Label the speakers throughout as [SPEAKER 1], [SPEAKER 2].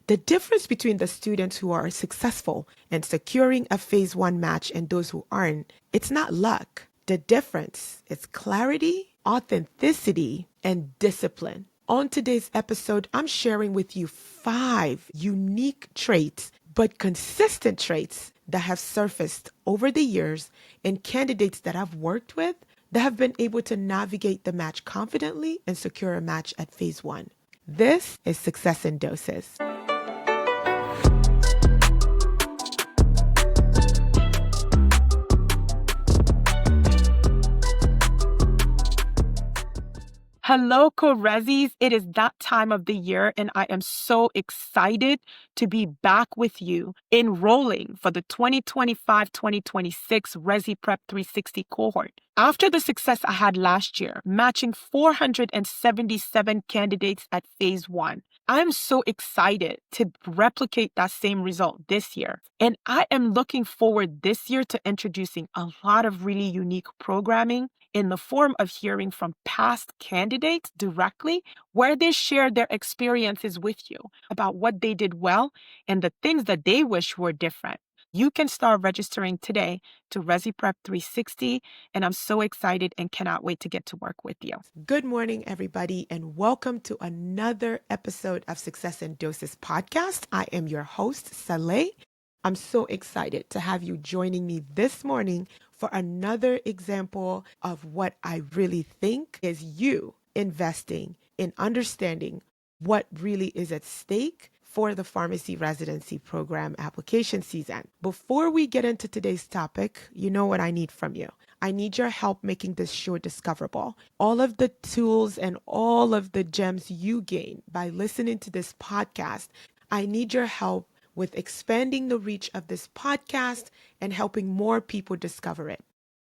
[SPEAKER 1] The difference between the students who are successful in securing a phase one match and those who aren't, it's not luck. The difference is clarity, authenticity, and discipline. On today's episode, I'm sharing with you 5 unique traits, but consistent traits that have surfaced over the years in candidates that I've worked with that have been able to navigate the match confidently and secure a match at phase one. This is Success in Doses. Hello, co-resis. It is that time of the year, and I am so excited to be back with you enrolling for the 2025-2026 Resi Prep 360 cohort. After the success I had last year, matching 477 candidates at phase one, I'm so excited to replicate that same result this year. And I am looking forward this year to introducing a lot of really unique programming in the form of hearing from past candidates directly, where they share their experiences with you about what they did well and the things that they wish were different. You can start registering today to Resi Prep 360, and I'm so excited and cannot wait to get to work with you. Good morning, everybody, and welcome to another episode of Success in Doses podcast. I am your host, Saleh. I'm so excited to have you joining me this morning for another example of what I really think is you investing in understanding what really is at stake for the pharmacy residency program application season. Before we get into today's topic, you know what I need from you. I need your help making this show discoverable. All of the tools and all of the gems you gain by listening to this podcast, I need your help with expanding the reach of this podcast and helping more people discover it.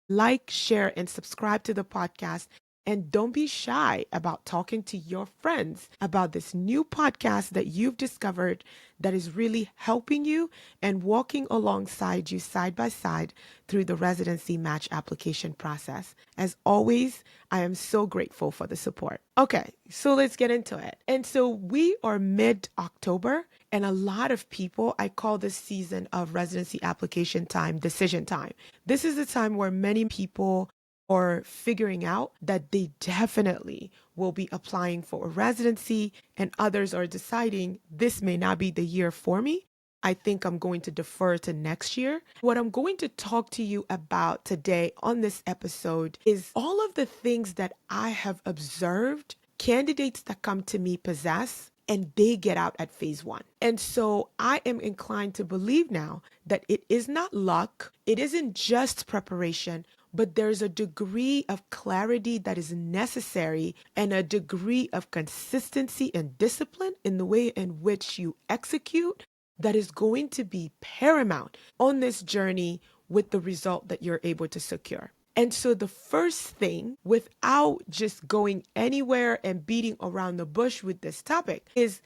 [SPEAKER 1] Like, share, and subscribe to the podcast. And don't be shy about talking to your friends about this new podcast that you've discovered that is really helping you and walking alongside you side by side through the residency match application process. As always, I am so grateful for the support. Okay, so let's get into it. And so we are mid-October, and a lot of people, I call this season of residency application time, decision time. This is the time where many people are figuring out that they definitely will be applying for a residency, and others are deciding this may not be the year for me. I think I'm going to defer to next year. What I'm going to talk to you about today on this episode is all of the things that I have observed candidates that come to me possess, and they get out at phase one. And so I am inclined to believe now that it is not luck. It isn't just preparation, but there's a degree of clarity that is necessary and a degree of consistency and discipline in the way in which you execute that is going to be paramount on this journey with the result that you're able to secure. And so the first thing, without just going anywhere and beating around the bush with this topic, is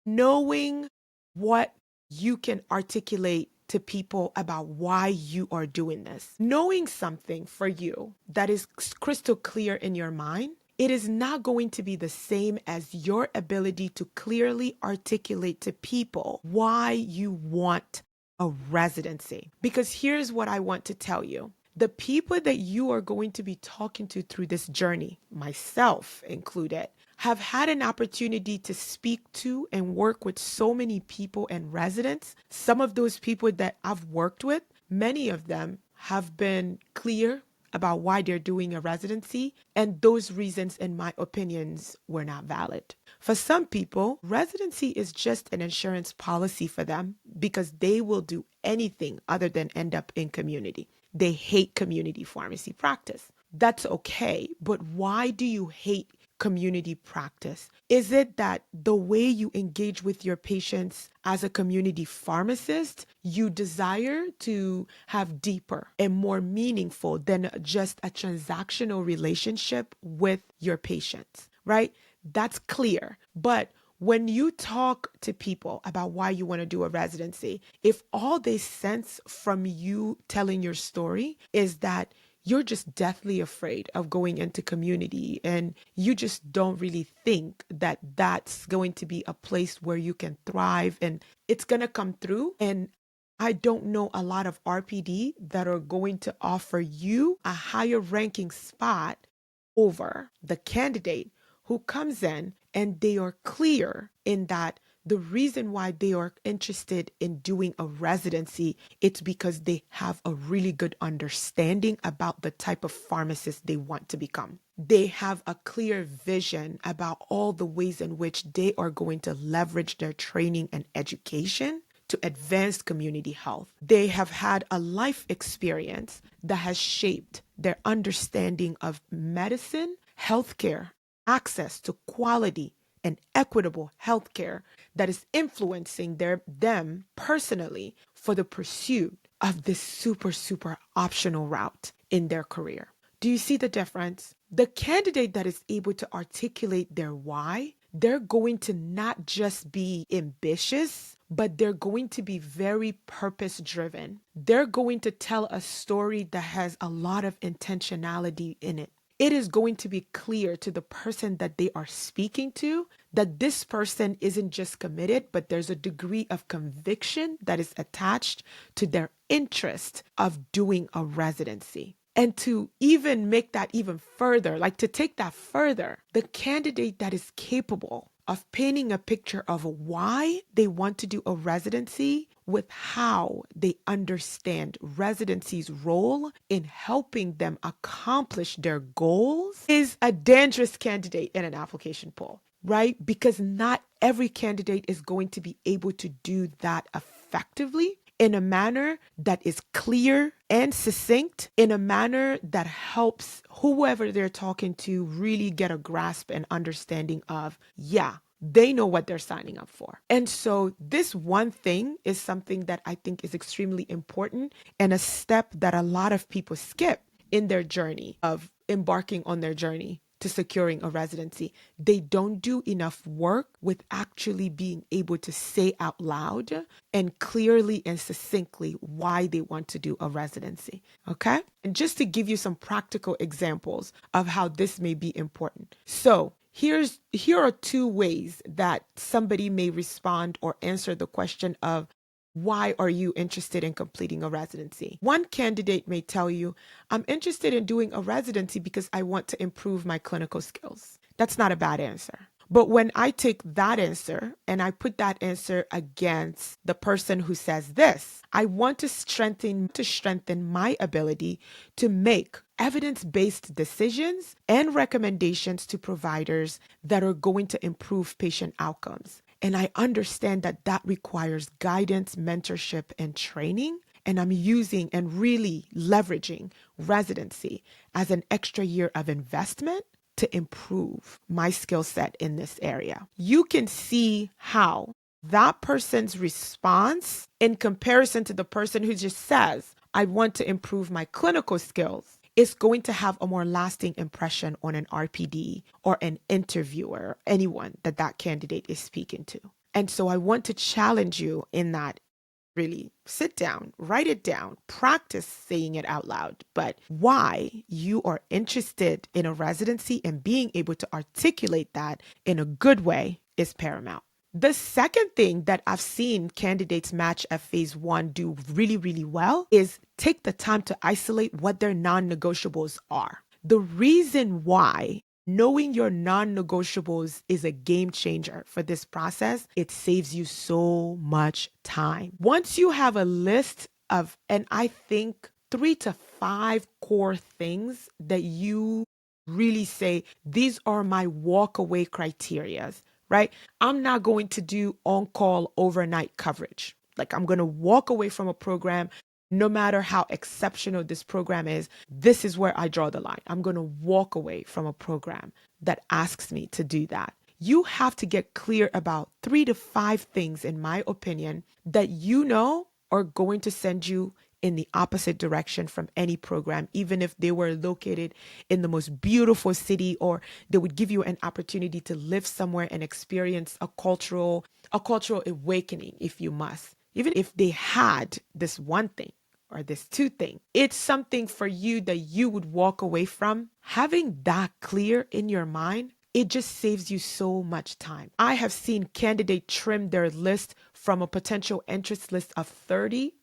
[SPEAKER 1] knowing what you can articulate to people about why you are doing this. Knowing something for you that is crystal clear in your mind, it is not going to be the same as your ability to clearly articulate to people why you want a residency. Because here's what I want to tell you. The people that you are going to be talking to through this journey, myself included, have had an opportunity to speak to and work with so many people and residents. Some of those people that I've worked with, many of them have been clear about why they're doing a residency, and those reasons, in my opinions, were not valid. For some people, residency is just an insurance policy for them because they will do anything other than end up in community. They hate community pharmacy practice. That's okay, but why do you hate community practice? Is it that the way you engage with your patients as a community pharmacist, you desire to have deeper and more meaningful than just a transactional relationship with your patients, right? That's clear. But when you talk to people about why you want to do a residency, if all they sense from you telling your story is that you're just deathly afraid of going into community and you just don't really think that that's going to be a place where you can thrive and it's going to come through. And I don't know a lot of RPD that are going to offer you a higher ranking spot over the candidate who comes in and they are clear in that the reason why they are interested in doing a residency, it's because they have a really good understanding about the type of pharmacist they want to become. They have a clear vision about all the ways in which they are going to leverage their training and education to advance community health. They have had a life experience that has shaped their understanding of medicine, healthcare, access to quality and equitable healthcare that is influencing them personally for the pursuit of this super optional route in their career. Do you see the difference? The candidate that is able to articulate their why, they're going to not just be ambitious, but they're going to be very purpose driven. They're going to tell a story that has a lot of intentionality in it. It is going to be clear to the person that they are speaking to that this person isn't just committed, but there's a degree of conviction that is attached to their interest of doing a residency. And to even make that even further, like to take that further, the candidate that is capable of painting a picture of why they want to do a residency with how they understand residency's role in helping them accomplish their goals is a dangerous candidate in an application pool, right? Because not every candidate is going to be able to do that effectively in a manner that is clear and succinct, in a manner that helps whoever they're talking to really get a grasp and understanding of, yeah, they know what they're signing up for. And so this one thing is something that I think is extremely important and a step that a lot of people skip in their journey of embarking on their journey to securing a residency. They don't do enough work with actually being able to say out loud and clearly and succinctly why they want to do a residency. Okay? And just to give you some practical examples of how this may be important. So here are two ways that somebody may respond or answer the question of, why are you interested in completing a residency? One candidate may tell you, I'm interested in doing a residency because I want to improve my clinical skills. That's not a bad answer. But when I take that answer and I put that answer against the person who says this, I want to strengthen my ability to make evidence-based decisions and recommendations to providers that are going to improve patient outcomes. And I understand that that requires guidance, mentorship, and training. And I'm using and really leveraging residency as an extra year of investment to improve my skill set in this area. You can see how that person's response in comparison to the person who just says, I want to improve my clinical skills, is going to have a more lasting impression on an RPD or an interviewer, anyone that candidate is speaking to. And so I want to challenge you in that. Really sit down, write it down, practice saying it out loud. But why you are interested in a residency and being able to articulate that in a good way is paramount. The second thing that I've seen candidates match at phase one do really well is take the time to isolate what their non-negotiables are. The reason why knowing your non-negotiables is a game changer for this process, it saves you so much time. Once you have a list of, and I think 3 to 5 core things that you really say, these are my walk-away criterias, right? I'm not going to do on-call overnight coverage. Like I'm going to walk away from a program no matter how exceptional this program is. This is where I draw the line. I'm going to walk away from a program that asks me to do that. You have to get clear about 3 to 5 things, in my opinion, that you know are going to send you in the opposite direction from any program, even if they were located in the most beautiful city, or they would give you an opportunity to live somewhere and experience a cultural awakening if you must. Even if they had this one thing or this two thing. It's something for you that you would walk away from. Having that clear in your mind, it just saves you so much time. I have seen candidates trim their list from a potential interest list of 30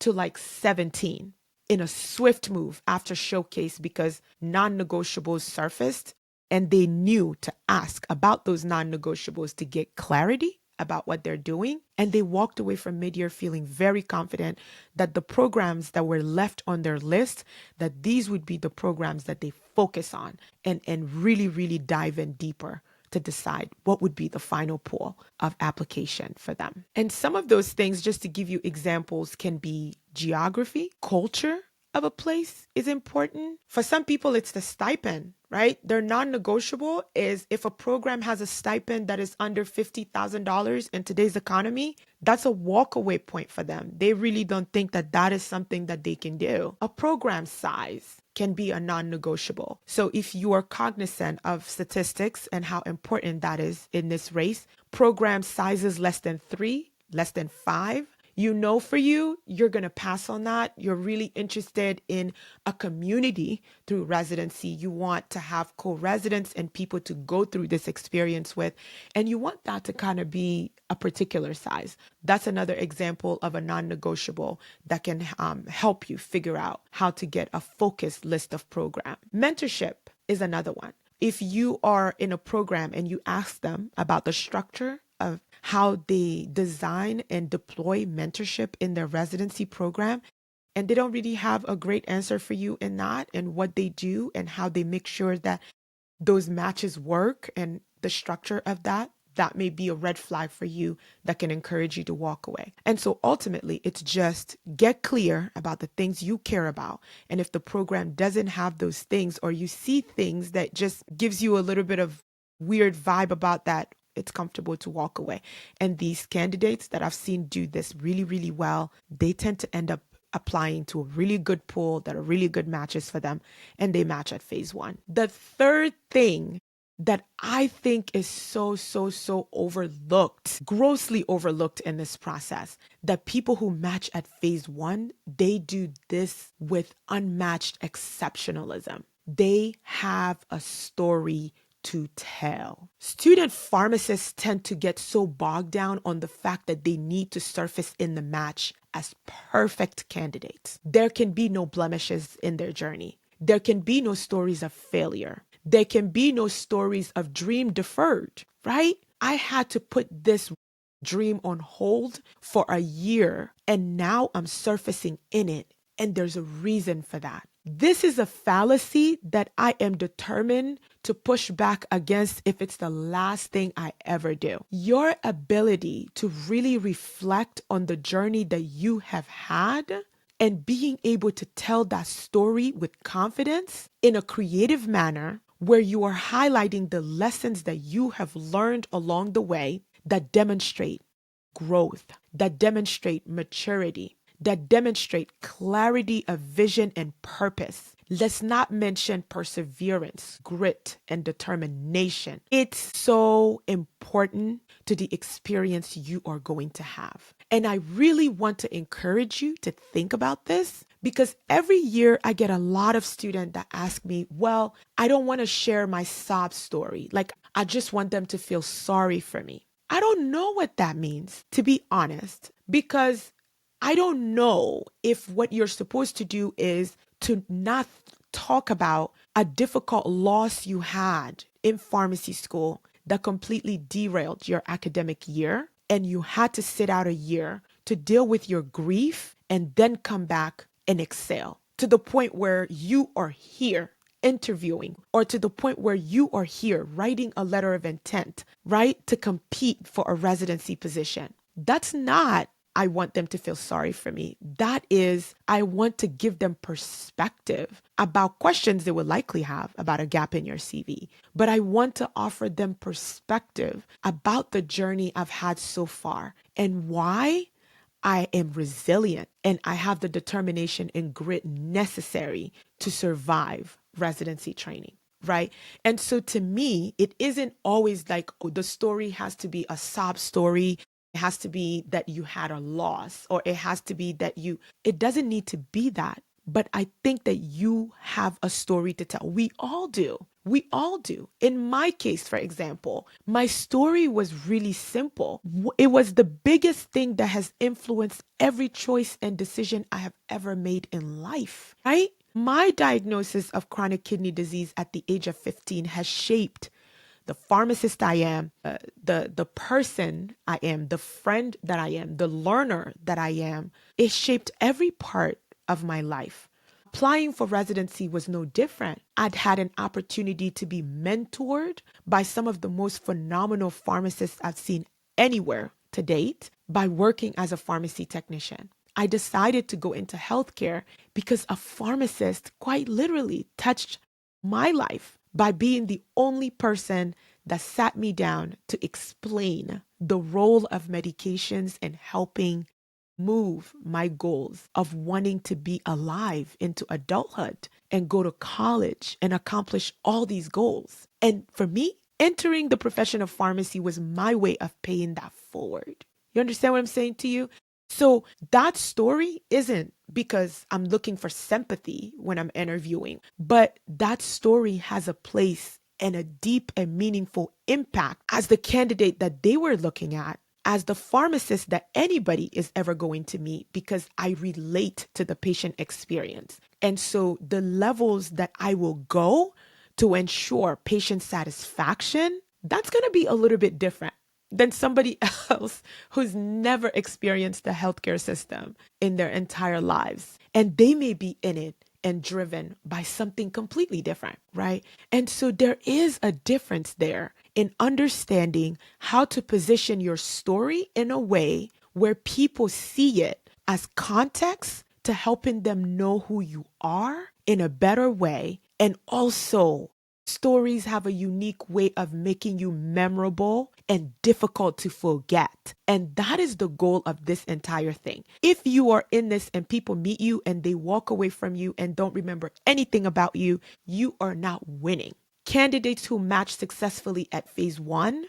[SPEAKER 1] to like 17 in a swift move after showcase because non-negotiables surfaced and they knew to ask about those non-negotiables to get clarity about what they're doing. And they walked away from mid-year feeling very confident that the programs that were left on their list, that these would be the programs that they focus on and really, really dive in deeper to decide what would be the final pool of application for them. And some of those things, just to give you examples, can be geography, culture of a place is important. For some people, it's the stipend, right? Their non-negotiable is if a program has a stipend that is under $50,000 in today's economy, that's a walkaway point for them. They really don't think that that is something that they can do. A program size can be a non-negotiable. So if you are cognizant of statistics and how important that is in this race, program sizes less than 3, less than 5, you know, for you, you're going to pass on that. You're really interested in a community through residency. You want to have co-residents and people to go through this experience with, and you want that to kind of be a particular size. That's another example of a non-negotiable that can help you figure out how to get a focused list of program. Mentorship is another one. If you are in a program and you ask them about the structure of how they design and deploy mentorship in their residency program, and they don't really have a great answer for you in that and what they do and how they make sure that those matches work and the structure of that, that may be a red flag for you that can encourage you to walk away. And so ultimately, it's just get clear about the things you care about. And if the program doesn't have those things, or you see things that just gives you a little bit of weird vibe about that, it's comfortable to walk away. And these candidates that I've seen do this really, really well, they tend to end up applying to a really good pool that are really good matches for them, and they match at phase 1. The third thing that I think is so overlooked, grossly overlooked in this process, that people who match at phase 1, they do this with unmatched exceptionalism. They have a story to tell. Student pharmacists tend to get so bogged down on the fact that they need to surface in the match as perfect candidates. There can be no blemishes in their journey. There can be no stories of failure. There can be no stories of dream deferred, right? I had to put this dream on hold for a year, and now I'm surfacing in it, and there's a reason for that. This is a fallacy that I am determined to push back against if it's the last thing I ever do. Your ability to really reflect on the journey that you have had and being able to tell that story with confidence in a creative manner where you are highlighting the lessons that you have learned along the way that demonstrate growth, that demonstrate maturity, that demonstrate clarity of vision and purpose. Let's not mention perseverance, grit, and determination. It's so important to the experience you are going to have. And I really want to encourage you to think about this, because every year I get a lot of students that ask me, well, I don't want to share my sob story. Like, I just want them to feel sorry for me. I don't know what that means, to be honest, because I don't know if what you're supposed to do is to not talk about a difficult loss you had in pharmacy school that completely derailed your academic year, and you had to sit out a year to deal with your grief and then come back and excel to the point where you are here interviewing, or to the point where you are here writing a letter of intent, right, to compete for a residency position. That's not, I want them to feel sorry for me. That is, I want to give them perspective about questions they would likely have about a gap in your CV. But I want to offer them perspective about the journey I've had so far and why I am resilient and I have the determination and grit necessary to survive residency training, right? And so to me, it isn't always like, oh, the story has to be a sob story It has to be that you had a loss, or it has to be that it doesn't need to be that. But I think that you have a story to tell. We all do. We all do. In my case, for example, my story was really simple. It was the biggest thing that has influenced every choice and decision I have ever made in life, right? My diagnosis of chronic kidney disease at the age of 15 has shaped the pharmacist I am, the person I am, the friend that I am, the learner that I am. It shaped every part of my life. Applying for residency was no different. I'd had an opportunity to be mentored by some of the most phenomenal pharmacists I've seen anywhere to date by working as a pharmacy technician. I decided to go into healthcare because a pharmacist quite literally touched my life by being the only person that sat me down to explain the role of medications in helping move my goals of wanting to be alive into adulthood and go to college and accomplish all these goals. And for me, entering the profession of pharmacy was my way of paying that forward. You understand what I'm saying to you? So that story isn't because I'm looking for sympathy when I'm interviewing, but that story has a place and a deep and meaningful impact as the candidate that they were looking at, as the pharmacist that anybody is ever going to meet, because I relate to the patient experience. And so the levels that I will go to ensure patient satisfaction, that's going to be a little bit different than somebody else who's never experienced the healthcare system in their entire lives. And they may be in it and driven by something completely different, right? And so there is a difference there in understanding how to position your story in a way where people see it as context to helping them know who you are in a better way. And also, stories have a unique way of making you memorable and difficult to forget. And that is the goal of this entire thing. If you are in this and people meet you and they walk away from you and don't remember anything about you, you are not winning. Candidates who match successfully at phase one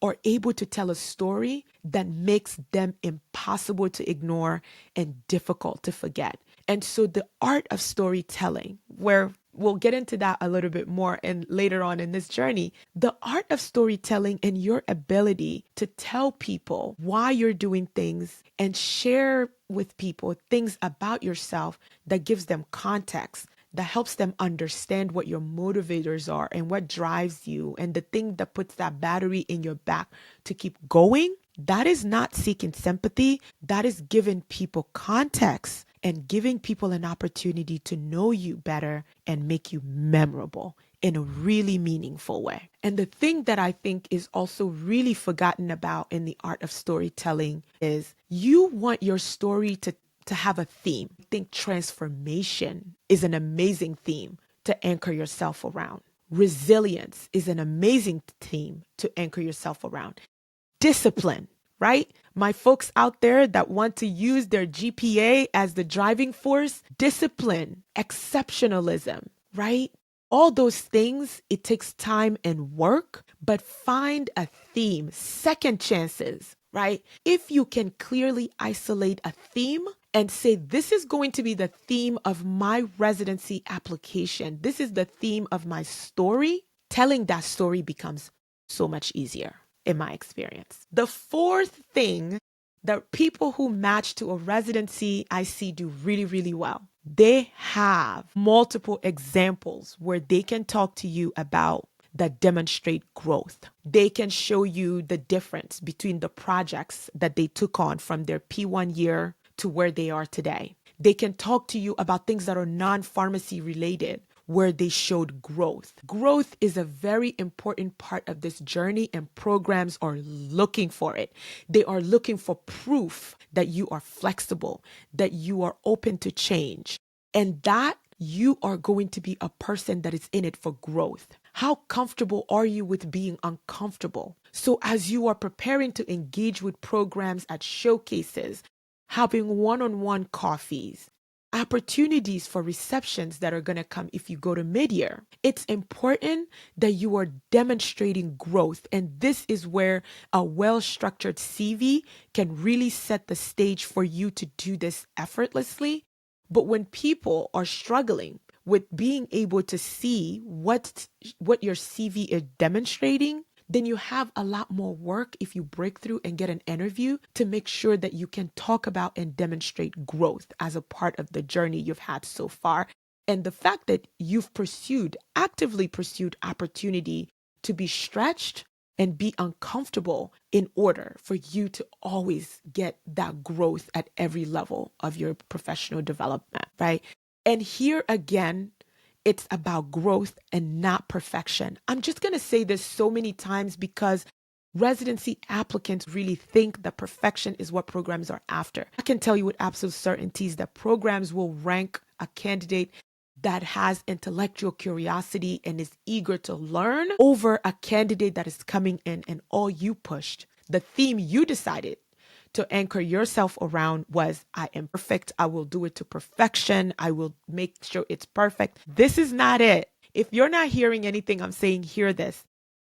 [SPEAKER 1] are able to tell a story that makes them impossible to ignore and difficult to forget. And so the art of storytelling, where we'll get into that a little bit more and later on in this journey, the art of storytelling and your ability to tell people why you're doing things and share with people things about yourself that gives them context, that helps them understand what your motivators are and what drives you and the thing that puts that battery in your back to keep going. That is not seeking sympathy. That is giving people context and giving people an opportunity to know you better and make you memorable in a really meaningful way. And the thing that I think is also really forgotten about in the art of storytelling is you want your story to have a theme. I think transformation is an amazing theme to anchor yourself around. Resilience is an amazing theme to anchor yourself around. Discipline, right? My folks out there that want to use their GPA as the driving force, discipline, exceptionalism, right? All those things, it takes time and work, but find a theme, second chances, right? If you can clearly isolate a theme and say, this is going to be the theme of my residency application, this is the theme of my story, telling that story becomes so much easier in my experience. The fourth thing that people who match to a residency I see do really, really well, they have multiple examples where they can talk to you about that demonstrate growth. They can show you the difference between the projects that they took on from their P1 year to where they are today. They can talk to you about things that are non-pharmacy related, where they showed growth. Growth is a very important part of this journey, and programs are looking for it. They are looking for proof that you are flexible, that you are open to change, and that you are going to be a person that is in it for growth. How comfortable are you with being uncomfortable? So as you are preparing to engage with programs at showcases, having one-on-one coffees, opportunities for receptions that are going to come if you go to mid-year. It's important that you are demonstrating growth. And this is where a well-structured CV can really set the stage for you to do this effortlessly. But when people are struggling with being able to see what your CV is demonstrating, then you have a lot more work if you break through and get an interview to make sure that you can talk about and demonstrate growth as a part of the journey you've had so far. And the fact that you've actively pursued opportunity to be stretched and be uncomfortable in order for you to always get that growth at every level of your professional development, right? And here again, it's about growth and not perfection. I'm just going to say this so many times because residency applicants really think that perfection is what programs are after. I can tell you with absolute certainty that programs will rank a candidate that has intellectual curiosity and is eager to learn over a candidate that is coming in and all you pushed, the theme you decided to anchor yourself around was, I am perfect. I will do it to perfection. I will make sure it's perfect. This is not it. If you're not hearing anything I'm saying, hear this.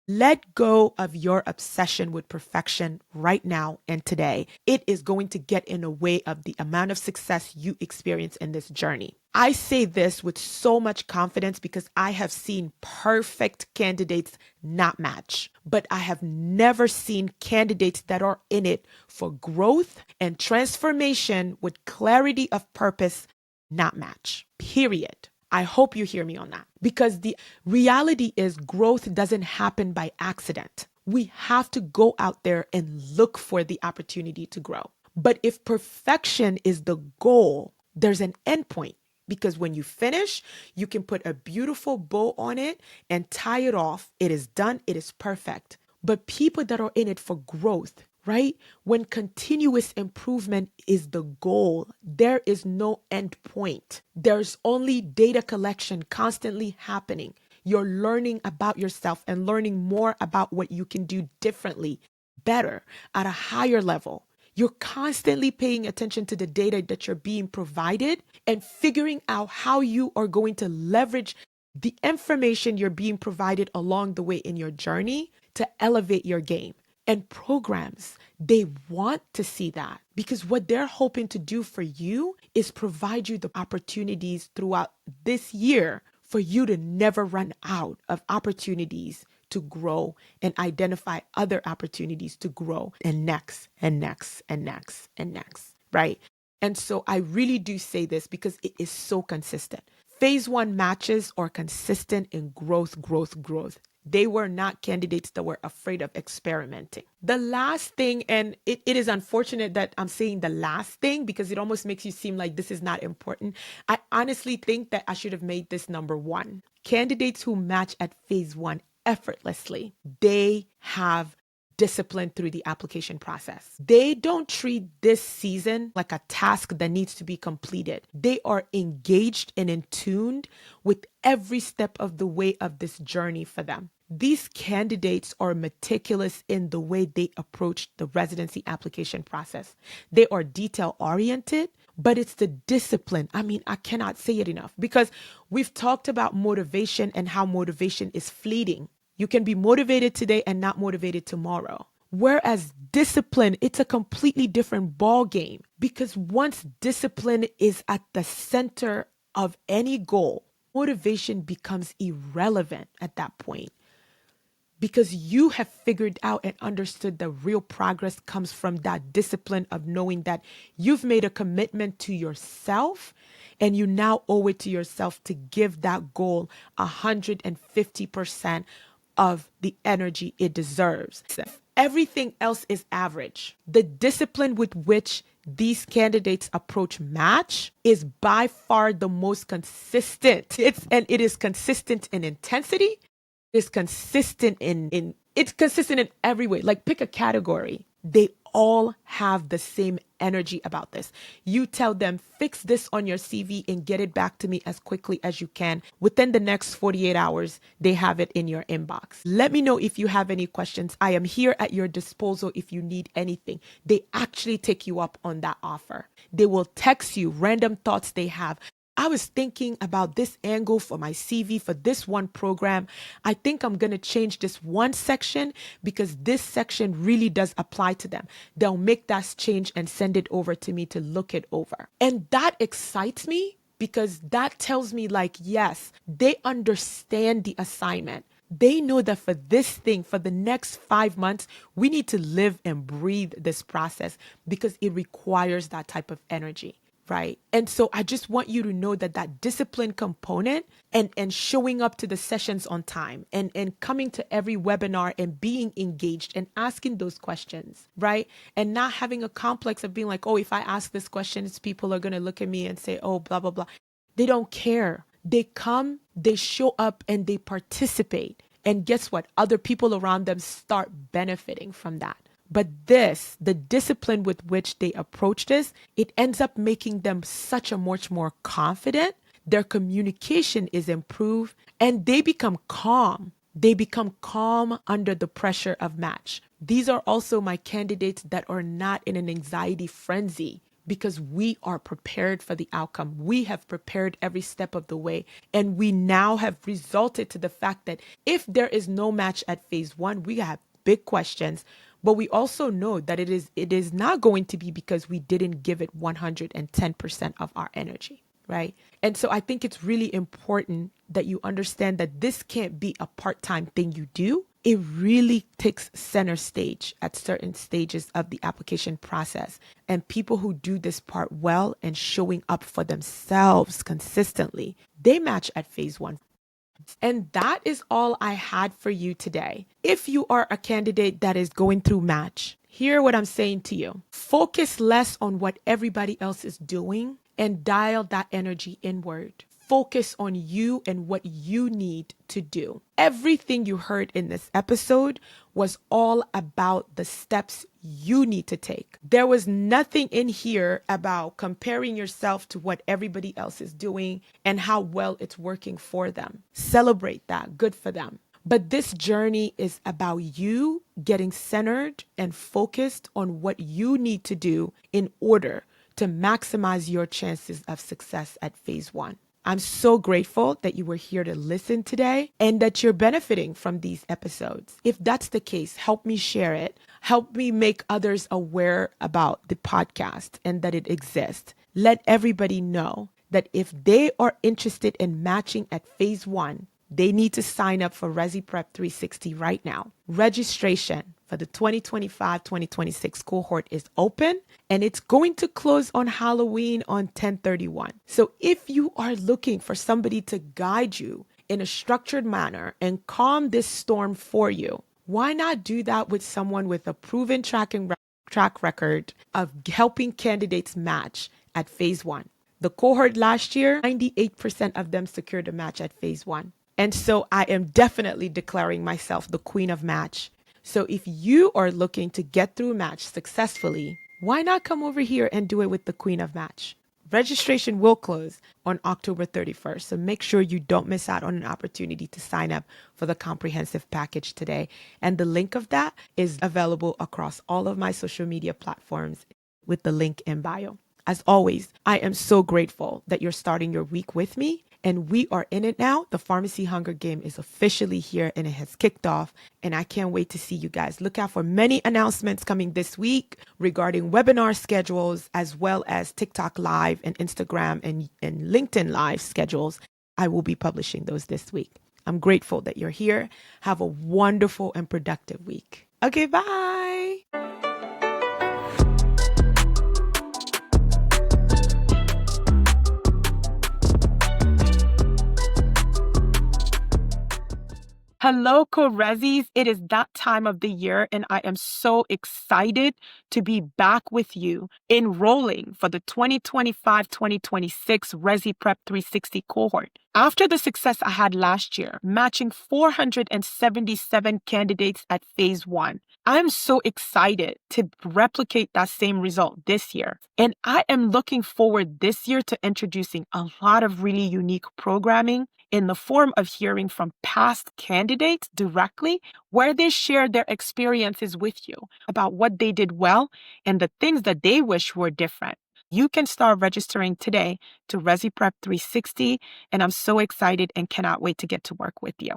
[SPEAKER 1] Let go of your obsession with perfection right now and today. It is going to get in the way of the amount of success you experience in this journey. I say this with so much confidence because I have seen perfect candidates not match, but I have never seen candidates that are in it for growth and transformation with clarity of purpose not match, period. I hope you hear me on that because the reality is growth doesn't happen by accident. We have to go out there and look for the opportunity to grow. But if perfection is the goal, there's an endpoint because when you finish, you can put a beautiful bow on it and tie it off. It is done. It is perfect. But people that are in it for growth, right? When continuous improvement is the goal, there is no end point. There's only data collection constantly happening. You're learning about yourself and learning more about what you can do differently, better, at a higher level. You're constantly paying attention to the data that you're being provided and figuring out how you are going to leverage the information you're being provided along the way in your journey to elevate your game. And programs, they want to see that because what they're hoping to do for you is provide you the opportunities throughout this year for you to never run out of opportunities to grow and identify other opportunities to grow and next and next and next and next, right? And so I really do say this because it is so consistent. Phase 1 matches are consistent in growth, growth, growth. They were not candidates that were afraid of experimenting. The last thing, and it is unfortunate that I'm saying the last thing because it almost makes you seem like this is not important. I honestly think that I should have made this number 1. Candidates who match at phase 1 effortlessly, they have discipline through the application process. They don't treat this season like a task that needs to be completed. They are engaged and in tune with every step of the way of this journey for them. These candidates are meticulous in the way they approach the residency application process. They are detail-oriented, but it's the discipline. I mean, I cannot say it enough because we've talked about motivation and how motivation is fleeting. You can be motivated today and not motivated tomorrow. Whereas discipline, it's a completely different ball game because once discipline is at the center of any goal, motivation becomes irrelevant at that point because you have figured out and understood that real progress comes from that discipline of knowing that you've made a commitment to yourself and you now owe it to yourself to give that goal 150% of the energy it deserves. Everything else is average. The discipline with which these candidates approach match is by far the most consistent. It is consistent in intensity. It's consistent in every way. Like pick a category. They all have the same energy about this. You tell them, fix this on your CV and get it back to me as quickly as you can. Within the next 48 hours, they have it in your inbox. Let me know if you have any questions. I am here at your disposal if you need anything. They actually take you up on that offer. They will text you random thoughts they have. I was thinking about this angle for my CV for this one program. I think I'm going to change this one section because this section really does apply to them. They'll make that change and send it over to me to look it over. And that excites me because that tells me like, yes, they understand the assignment. They know that for this thing, for the next 5 months, we need to live and breathe this process because it requires that type of energy. Right. And so I just want you to know that that discipline component and showing up to the sessions on time and coming to every webinar and being engaged and asking those questions. Right. And not having a complex of being like, oh, if I ask this question, people are going to look at me and say, oh, blah, blah, blah. They don't care. They come, they show up and they participate. And guess what? Other people around them start benefiting from that. But the discipline with which they approach this, it ends up making them such a much more confident. Their communication is improved and they become calm. They become calm under the pressure of match. These are also my candidates that are not in an anxiety frenzy because we are prepared for the outcome. We have prepared every step of the way. And we now have resulted to the fact that if there is no match at phase one, we have big questions. But we also know that it is not going to be because we didn't give it 110% of our energy, right? And so I think it's really important that you understand that this can't be a part-time thing you do. It really takes center stage at certain stages of the application process. And people who do this part well and showing up for themselves consistently, they match at phase one. And that is all I had for you today. If you are a candidate that is going through match, hear what I'm saying to you. Focus less on what everybody else is doing and dial that energy inward. Focus on you and what you need to do. Everything you heard in this episode was all about the steps you need to take. There was nothing in here about comparing yourself to what everybody else is doing and how well it's working for them. Celebrate that. Good for them. But this journey is about you getting centered and focused on what you need to do in order to maximize your chances of success at phase one. I'm so grateful that you were here to listen today and that you're benefiting from these episodes. If that's the case, help me share it. Help me make others aware about the podcast and that it exists. Let everybody know that if they are interested in matching at phase one, they need to sign up for Resi Prep 360 right now. Registration for the 2025-2026 cohort is open and it's going to close on Halloween on 10/31. So if you are looking for somebody to guide you in a structured manner and calm this storm for you, why not do that with someone with a proven track record of helping candidates match at phase one? The cohort last year, 98% of them secured a match at phase one. And so I am definitely declaring myself the queen of match. So if you are looking to get through match successfully, why not come over here and do it with the queen of match? Registration will close on October 31st. So make sure you don't miss out on an opportunity to sign up for the comprehensive package today. And the link of that is available across all of my social media platforms with the link in bio. As always, I am so grateful that you're starting your week with me. And we are in it now. The Pharmacy Hunger Game is officially here and it has kicked off. And I can't wait to see you guys. Look out for many announcements coming this week regarding webinar schedules, as well as TikTok Live and Instagram and LinkedIn Live schedules. I will be publishing those this week. I'm grateful that you're here. Have a wonderful and productive week. Okay, bye. Hello, Co-Resis. It is that time of the year, and I am so excited to be back with you enrolling for the 2025-2026 Resi Prep 360 cohort. After the success I had last year, matching 477 candidates at phase one, I'm so excited to replicate that same result this year. And I am looking forward this year to introducing a lot of really unique programming in the form of hearing from past candidates directly, where they share their experiences with you about what they did well and the things that they wish were different. You can start registering today to ResiPrep 360, and I'm so excited and cannot wait to get to work with you.